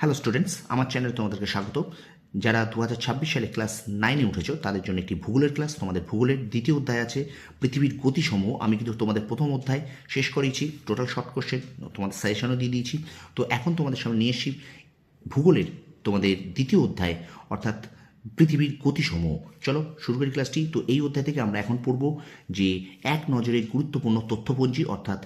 Hello students, আমার চ্যানেলে তোমাদেরকে স্বাগত। যারা 2026 সালে ক্লাস 9-এ উঠেছো তাদের জন্য একটি ভূগোলের ক্লাস। তোমাদের ভূগোলের দ্বিতীয় অধ্যায় আছে পৃথিবীর গতিসমূহ। আমি কিন্তু তোমাদের প্রথম অধ্যায় শেষ করেছি, টোটাল শর্ট কোশ্চেন তোমাদের সাজেশনও দিয়ে দিয়েছি। তো এখন তোমাদের সামনে নিয়ে এসেছি ভূগোলের তোমাদের দ্বিতীয় অধ্যায়, অর্থাৎ পৃথিবীর গতিসমূহ। চলো শুরু করি ক্লাসটি। তো এই অধ্যায় থেকে আমরা এখন পড়ব যে এক নজরে গুরুত্বপূর্ণ তথ্যপঞ্জি, অর্থাৎ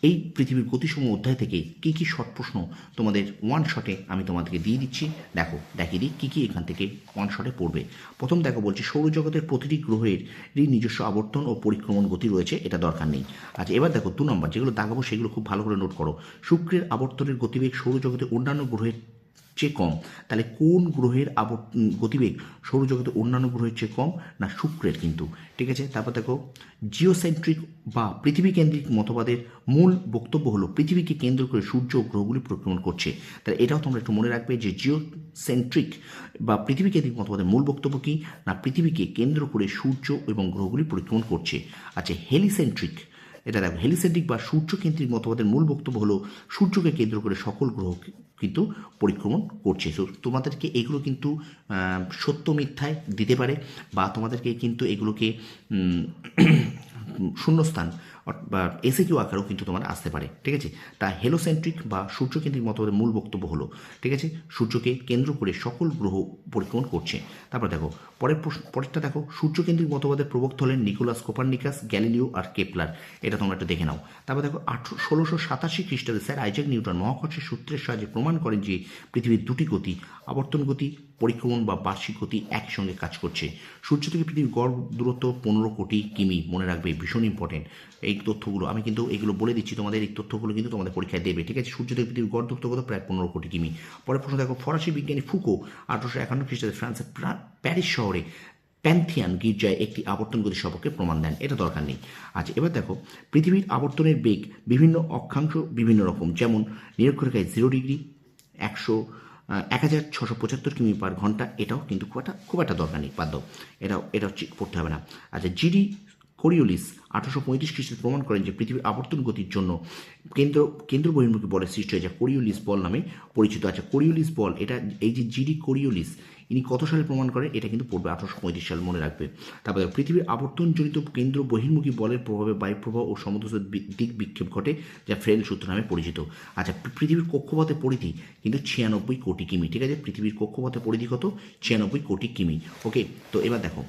এই পৃথিবীর গতিসমূহ অধ্যায় থেকে কী কী শর্ট প্রশ্ন তোমাদের ওয়ান শটে আমি তোমাদেরকে দিয়ে দিচ্ছি। দেখো দেখিয়ে দিই কী কী এখান থেকে ওয়ান শটে পড়বে। প্রথম দেখো বলছি সৌরজগতের প্রতিটি গ্রহের নিজস্ব আবর্তন ও পরিক্রমণ গতি রয়েছে, এটা দরকার নেই। আচ্ছা, এবার দেখো 2 নম্বর যেগুলো দাগাবো সেগুলো খুব ভালো করে নোট করো। শুক্রের আবর্তনের গতিবেগ সৌরজগতের অন্যান্য গ্রহের চেয়ে কম, তাহলে কোন গ্রহের গতিবেগ সৌরজগতের অন্যান্য গ্রহের চেয়ে কম? না, শুক্রের কিন্তু। ঠিক আছে, তারপর দেখো জিওসেন্ট্রিক বা পৃথিবী কেন্দ্রিক মতবাদের মূল বক্তব্য হলো পৃথিবীকে কেন্দ্র করে সূর্য ও গ্রহগুলি পরিক্রমণ করছে। তাহলে এটাও তোমরা একটু মনে রাখবে যে জিওসেন্ট্রিক বা পৃথিবী কেন্দ্রিক মতবাদের মূল বক্তব্য কি? না, পৃথিবীকে কেন্দ্র করে সূর্য এবং গ্রহগুলি পরিক্রমণ করছে। আচ্ছা, হেলিসেন্ট্রিক, এটা দেখো হেলিসেন্ট্রিক বা সূর্যকেন্দ্রিক মতবাদের মূল বক্তব্য হলো সূর্যকে কেন্দ্র করে সকল গ্রহ কিন্তু পরিক্রমণ করছে। তো তোমাদেরকে এগুলো কিন্তু সত্য মিথ্যায় দিতে পারে, বা তোমাদেরকে কিন্তু এগুলোকে শূন্যস্থান বা এসএকিউ আকারেও কিন্তু তোমার আসতে পারে। ঠিক আছে, তা হেলোসেন্ট্রিক বা সূর্যকেন্দ্রিক মতবাদের মূল বক্তব্য হলো, ঠিক আছে, সূর্যকে কেন্দ্র করে সকল গ্রহ পরিক্রমণ করছে। তারপর দেখো পরেরটা দেখো সূর্যকেন্দ্রিক মতবাদের প্রবক্তা হলেন নিকোলাস কোপারনিকাস, গ্যালিলিও আর কেপলার। এটা তোমরা একটু দেখে নাও। তারপর দেখো 1687 খ্রিস্টাব্দে স্যার আইজ্যাক নিউটন মহাকর্ষের সূত্রের সাহায্যে প্রমাণ করেন যে পৃথিবীর দুটি গতি, আবর্তন গতি, পরিক্রমণ বা বার্ষিক গতি একই সঙ্গে কাজ করছে। সূর্য থেকে পৃথিবীর গড় দূরত্ব 15 কোটি কিমি, মনে রাখবে, ভীষণ ইম্পর্টেন্ট এই তথ্যগুলো। আমি কিন্তু এগুলো বলে দিচ্ছি তোমাদের, এই তথ্যগুলো কিন্তু তোমাদের পরীক্ষায় দেবে। ঠিক আছে, সূর্য থেকে পৃথিবীর গড় দূরত্ব কত? প্রায় 15 কোটি কিমি। পরের প্রশ্ন দেখো ফরাসি বিজ্ঞানী ফুকো 1851 খ্রিস্টাব্দে ফ্রান্সের প্যারিস শহরে প্যান্থিয়ান গির্জায় একটি আবর্তন গতি সম্পর্কে প্রমাণ দেন, এটা দরকার নেই। আচ্ছা, এবার দেখো পৃথিবীর আবর্তনের বেগ বিভিন্ন অক্ষাংশ বিভিন্ন রকম, যেমন নিরক্ষরেখায় 0 ডিগ্রি, 1675 কিমি পার ঘন্টা। এটাও কিন্তু খুব একটা দরকার নেই, বাদ দাও, এটাও পড়তে হবে না। আচ্ছা, জিডি কোরিওলিস 1835 খ্রিস্টাব্দে প্রমাণ করেন যে পৃথিবীর আবর্তন গতির জন্য কেন্দ্র বহির্মুখী বলের সৃষ্টি হয়, যা কোরিওলিস বল নামে পরিচিত। আচ্ছা, কোরিওলিস বল, এটা এই যে জিডি কোরিওলিস, ইনি কত সালে প্রমাণ করেন? এটা কিন্তু পড়বে 1835 সাল, মনে রাখবে। তারপরে পৃথিবীর আবর্তনজনিত কেন্দ্র বহির্মুখী বলের প্রভাবে বায়ুপ্রবাহ ও সমুদ্র দিক বিক্ষেপ ঘটে, যা ফ্রেল সূত্র নামে পরিচিত। আচ্ছা, পৃথিবীর কক্ষপথের পরিধি কিন্তু 96 কোটি কিমি। ঠিক আছে, পৃথিবীর কক্ষপথের পরিধি কত? 96 কোটি কিমি। ওকে, তো এবার দেখো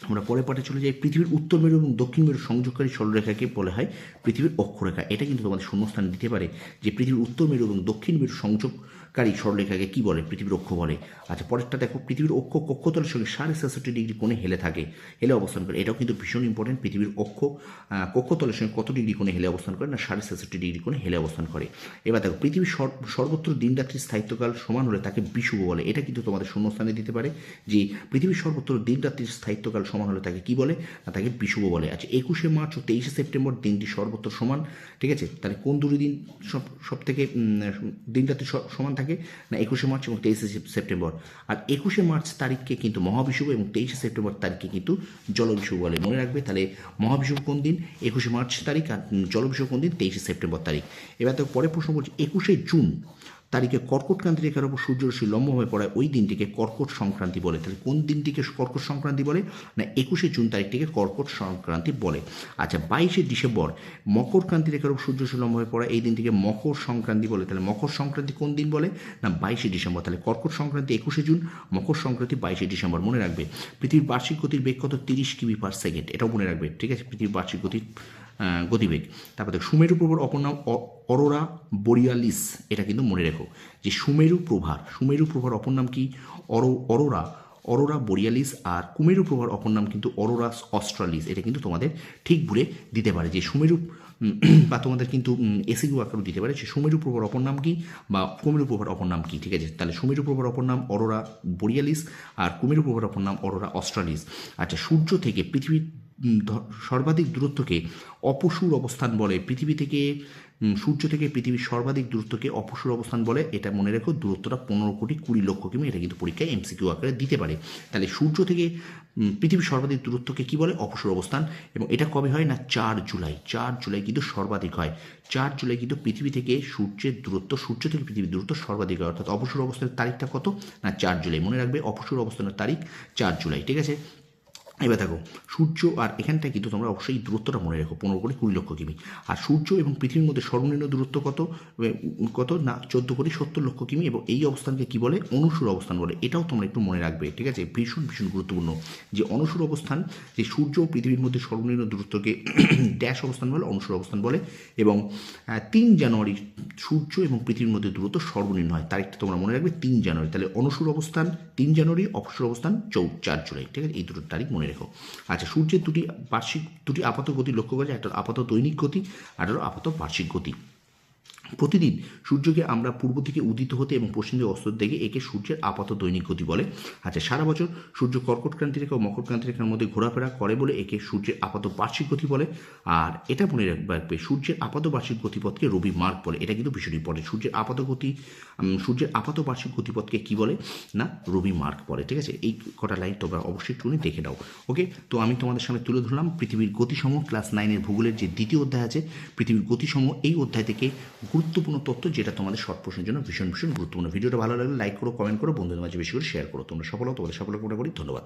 আমরা পরের পাঠে চলে যাই। পৃথিবীর উত্তর মেরু এবং দক্ষিণ মেরু সংযোগকারী সরলরেখাকে বলা হয় পৃথিবীর অক্ষরেখা। এটা কিন্তু তোমাদের শূন্যস্থান দিতে পারে যে পৃথিবীর উত্তর মেরু এবং দক্ষিণ মেরু সংযোগকারী সরলরেখাকে কী বলে? পৃথিবীর অক্ষ বলে। আচ্ছা, পরেরটা দেখো পৃথিবীর অক্ষ কক্ষতলের সঙ্গে 66.5 ডিগ্রি কোণে হেলে অবস্থান করে। এটাও কিন্তু ভীষণ ইম্পর্টেন্ট। পৃথিবীর অক্ষ কক্ষতলের সঙ্গে কত ডিগ্রি কোণে হেলে অবস্থান করে? না, 66.5 ডিগ্রি কোণে হেলে অবস্থান করে। এবার দেখো পৃথিবীর সর্বত্র দিনরাত্রির স্থায়িত্বকাল সমান হলে তাকে বিষুব বলে। এটা কিন্তু তোমাদের শূন্যস্থানে দিতে পারে যে পৃথিবীর সর্বত্র দিনরাত্রির স্থায়িত্বকাল সমান হলে তাকে কি বলে? না, তাকে বিষুব বলে। আচ্ছা, 21শে মার্চ ও 23শে সেপ্টেম্বর দিনটি সর্বত্র সমান। ঠিক আছে, তাহলে কোন দুটি দিন সব থেকে দিনরাত্রি সমান থাকে? না, 21শে মার্চ এবং 23শে সেপ্টেম্বর। আর 21শে মার্চ তারিখকে কিন্তু মহাবিষুব এবং 23শে সেপ্টেম্বর তারিখকে কিন্তু জলবিষুব বলে, মনে রাখবে। তাহলে মহাবিষুব কোন দিন? 21শে মার্চ তারিখ। আর জলবিষুব কোন দিন? 23শে সেপ্টেম্বর তারিখ। এবার তো পরের প্রশ্ন বলছি 21শে জুন তারিখে কর্কটক্রান্তি রেখার উপর সূর্যরশ্মি লম্বভাবে পড়ায় ওই দিনটিকে কর্কট সংক্রান্তি বলে। তাহলে কোন দিনটিকে কর্কট সংক্রান্তি বলে? না, 21শে জুন তারিখটিকে কর্কট সংক্রান্তি বলে। আচ্ছা, 22শে ডিসেম্বর মকরক্রান্তি রেখার উপর সূর্যরশ্মি লম্বভাবে পড়ায় এই দিনটিকে মকর সংক্রান্তি বলে। তাহলে মকর সংক্রান্তি কোন দিন বলে? না, 22শে ডিসেম্বর। তাহলে কর্কট সংক্রান্তি 21শে জুন, মকর সংক্রান্তি 22শে ডিসেম্বর, মনে রাখবে। পৃথিবীর বার্ষিক গতির বেগ কত? 30 কিমি পার সেকেন্ড, এটাও মনে রাখবে। ঠিক আছে, পৃথিবীর বার্ষিক গতিবেগ। তারপর দেখো সুমেরু প্রভার অপর নাম অরোরা বোরিয়ালিস, এটা কিন্তু মনে রেখো যে সুমেরু প্রভার অপর নাম কি? অরোরা বোরিয়ালিস। আর কুমেরু প্রভার অপর নাম কিন্তু অরোরা অস্ট্রালিস। এটা কিন্তু তোমাদের ঠিক ভুলে দিতে পারে যে সুমেরু বা তোমাদের কিন্তু এসিকিউ আকারও দিতে পারে যে সুমেরু প্রভার অপর নাম কি বা কুমেরু প্রভার অপর নাম কি। ঠিক আছে, তাহলে সুমেরু প্রভার অপর নাম অরোরা বোরিয়ালিস আর কুমেরু প্রভার অপর নাম অরোরা অস্ট্রালিস। আচ্ছা, সূর্য থেকে পৃথিবীর সর্বাধিক দূরত্বকে অপসূর অবস্থান বলে। পৃথিবী থেকে সূর্য থেকে পৃথিবীর সর্বাধিক দূরত্বকে অপসূর অবস্থান বলে। এটা মনে রেখো, দূরত্বটা 15,20,00,000 কিমি। এটা কিন্তু পরীক্ষায় এমসিকিউ আকারে দিতে পারে। তাহলে সূর্য থেকে পৃথিবীর সর্বাধিক দূরত্বকে কী বলে? অপসূর অবস্থান। এবং এটা কবে হয় না? 4 জুলাই। 4 জুলাই কিন্তু সর্বাধিক হয়। 4 জুলাই কিন্তু পৃথিবী থেকে সূর্যের দূরত্ব, সূর্য থেকে পৃথিবীর দূরত্ব সর্বাধিক হয়। অর্থাৎ অপসূর অবস্থানের তারিখটা কত? না 4 জুলাই। মনে রাখবে, অপসূর অবস্থানের তারিখ 4 জুলাই। ঠিক আছে? এবার দেখো, সূর্য আর এখানটায় কিন্তু তোমরা অবশ্যই দূরত্বটা মনে রেখো, 15,20,00,000 কিমি। আর সূর্য এবং পৃথিবীর মধ্যে সর্বনিম্ন দূরত্ব কত না 14,70,00,000 কিমি। এবং এই অবস্থানকে কি বলে? অনুসূর অবস্থান বলে। এটাও তোমরা একটু মনে রাখবে। ঠিক আছে? ভীষণ ভীষণ গুরুত্বপূর্ণ যে অনুসূর অবস্থান, যে সূর্য ও পৃথিবীর মধ্যে সর্বনিম্ন দূরত্বকে ড্যাশ অবস্থান বলে, অনুসূর অবস্থান বলে। এবং 3 জানুয়ারি সূর্য এবং পৃথিবীর মধ্যে দূরত্ব সর্বনিম্ন হয়। তারিখটা তোমরা মনে রাখবে, 3 জানুয়ারি। তাহলে অনুসূর অবস্থান 3 জানুয়ারি, অপসূর অবস্থান 4 জুলাই। ঠিক আছে? এই দুটো তারিখ মনে রেখো। আচ্ছা, সূর্যের দুটি আপাত গতি লক্ষ্য করা যায়। একটা আপাত দৈনিক গতি, আর হলো আপাত বার্ষিক গতি। প্রতিদিন সূর্যকে আমরা পূর্ব দিকে উদিত হতে এবং পশ্চিম দিকে অস্ত দেখে একে সূর্যের আপাত দৈনিক গতি বলে। আচ্ছা, সারা বছর সূর্য কর্কট ক্রান্তি রেখা ও মকর ক্রান্তি রেখার মধ্যে ঘোরাফেরা করে বলে একে সূর্যের আপাত বার্ষিক গতি বলে। আর এটা মনে রাখবে, সূর্যের আপাত বার্ষিক গতিপথকে রবি মার্গ বলে। এটা কিন্তু ভীষণ ইম্পর্টেন্ট। সূর্যের আপাত বার্ষিক গতিপথকে কি বলে? না রবি মার্গ বলে। ঠিক আছে? এই কটা লাইন তোমরা অবশ্যই একটু দেখে নাও। ওকে, তো আমি তোমাদের সামনে তুলে ধরলাম পৃথিবীর গতিসমূহ, ক্লাস 9-এর ভূগোলের যে দ্বিতীয় অধ্যায় আছে পৃথিবীর গতিসমূহ। এই অধ্যায় থেকে গুরুত্বপূর্ণ তথ্য, যেটা তোমাদের শর্ট প্রশ্নের জন্য ভীষণ ভীষণ গুরুত্বপূর্ণ। ভিডিওটা ভালো লাগলে লাইক করো, কমেন্ট করো, বন্ধুদের মাঝে বেশি করে শেয়ার করো। তোমরা সফল হও, তোমাদের সফল কামনা করি। ধন্যবাদ।